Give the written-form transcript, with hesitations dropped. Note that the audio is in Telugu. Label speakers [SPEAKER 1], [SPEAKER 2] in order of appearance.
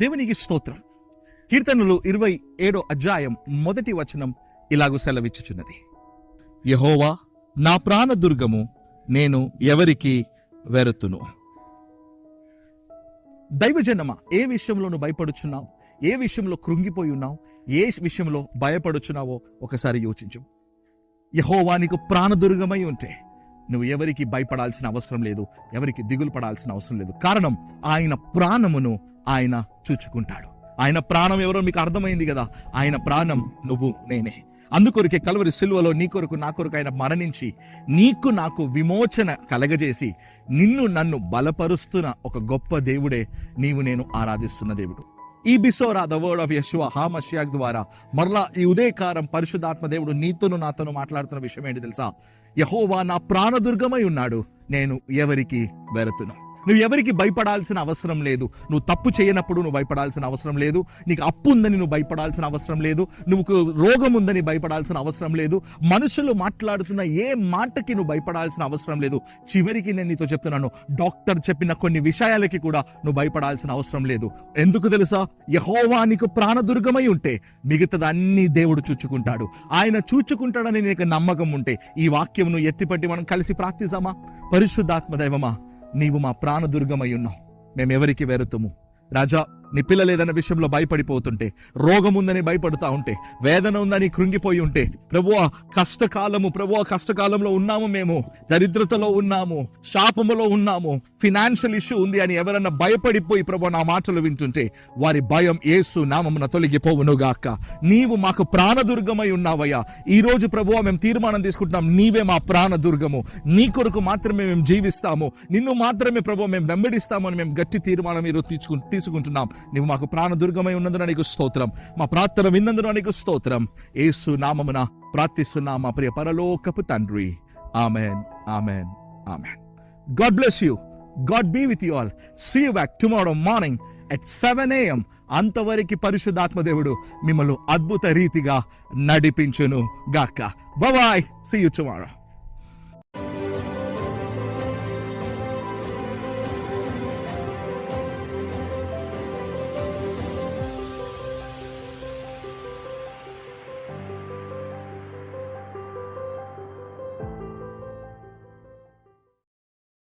[SPEAKER 1] దేవునికి స్తోత్రం. కీర్తనలు 27వ అధ్యాయం 1వ వచనం ఇలాగూ సెలవిచ్చుచున్నది, యెహోవా నా ప్రాణదుర్గము, నేను ఎవరికి వెరుతును. దైవజనమా, ఏ విషయంలో నువ్వు భయపడుచున్నావు? ఏ విషయంలో కృంగిపోయి ఉన్నావు? ఏ విషయంలో భయపడుచున్నావో ఒకసారి యోచించు. యెహోవా నీకు ప్రాణదుర్గమై ఉంటే నువ్వు ఎవరికి భయపడాల్సిన అవసరం లేదు, ఎవరికి దిగులు పడాల్సిన అవసరం లేదు. కారణం, ఆయన ప్రాణమును ఆయన చూచుకుంటాడు. ఆయన ప్రాణం ఎవరో మీకు అర్థమైంది కదా. ఆయన ప్రాణం నువ్వు, నేనే. అందుకొరకే కల్వరి సిలువలో నీ కొరకు నా కొరకు ఆయన మరణించి నీకు నాకు విమోచన కలగజేసి నిన్ను నన్ను బలపరుస్తున్న ఒక గొప్ప దేవుడే నీవు నేను ఆరాధిస్తున్న దేవుడు. ఈ బిసోరా ద వర్డ్ ఆఫ్ యెషువా హామషియాక్ ద్వారా మరలా ఈ ఉదయకాలం పరిశుద్ధాత్మ దేవుడు నీతోను నాతోను మాట్లాడుతున్న విషయం ఏంటి తెలుసా? యెహోవా నా ప్రాణదుర్గమై ఉన్నాడు, నేను ఎవరికి వెరతును. నువ్వు ఎవరికి భయపడాల్సిన అవసరం లేదు. నువ్వు తప్పు చేయనప్పుడు నువ్వు భయపడాల్సిన అవసరం లేదు. నీకు అప్పు ఉందని నువ్వు భయపడాల్సిన అవసరం లేదు. నువ్వు రోగం ఉందని భయపడాల్సిన అవసరం లేదు. మనుషులు మాట్లాడుతున్న ఏ మాటకి నువ్వు భయపడాల్సిన అవసరం లేదు. చివరికి నేను నీతో చెప్తున్నాను, డాక్టర్ చెప్పిన కొన్ని విషయాలకి కూడా నువ్వు భయపడాల్సిన అవసరం లేదు. ఎందుకు తెలుసా? యెహోవా నీకు ప్రాణదుర్గమై ఉంటే మిగతాదన్నీ దేవుడు చూచుకుంటాడు. ఆయన చూచుకుంటాడని నీకు నమ్మకం ఉంటే ఈ వాక్యం నువ్వు ఎత్తిపట్టి మనం కలిసి ప్రార్థిస్తామా? పరిశుద్ధాత్మ దైవమా, నీవు మా ప్రాణదుర్గమై ఉన్నావు, మేమెవరికి వెరుతుము. రాజా, నీ పిల్లలు ఏదైనా విషయంలో భయపడిపోతుంటే, రోగం ఉందని భయపడుతూ ఉంటే, వేదన ఉందని కృంగిపోయి ఉంటే, ప్రభువా కష్టకాలంలో ఉన్నాము, మేము దరిద్రతలో ఉన్నాము, శాపములో ఉన్నాము, ఫినాన్షియల్ ఇష్యూ ఉంది అని ఎవరన్నా భయపడిపోయి ప్రభువా నా మాటలు వింటుంటే వారి భయం యేసు నామమున తొలగిపోవునుగాక. నీవు మాకు ప్రాణదుర్గమై ఉన్నావయ్యా. ఈ రోజు ప్రభువా మేము తీర్మానం తీసుకుంటున్నాం, నీవే మా ప్రాణదుర్గము, నీ కొరకు మాత్రమే మేము జీవిస్తాము, నిన్ను మాత్రమే ప్రభువా మేము వెంబడిస్తాము అని మేము గట్టి తీర్మానం ఈరోజు తీసుకుంటున్నాం. నీవు మాకు ప్రాణదుర్గమై ఉన్నందున నీకు స్తోత్రం. మా ప్రార్థన విన్నందున నీకు స్తోత్రం. యేసు నామమున ప్రార్థిస్తున్నా మా ప్రియ పరలోకపు తండ్రి. Amen, amen, amen. God bless you. God be with you all. See you back tomorrow morning at 7 AM. అంతవరకు పరిశుద్ధాత్మ దేవుడు మిమ్మల్ని అద్భుత రీతిగా నడిపించును గాక. బాయ్. See you tomorrow.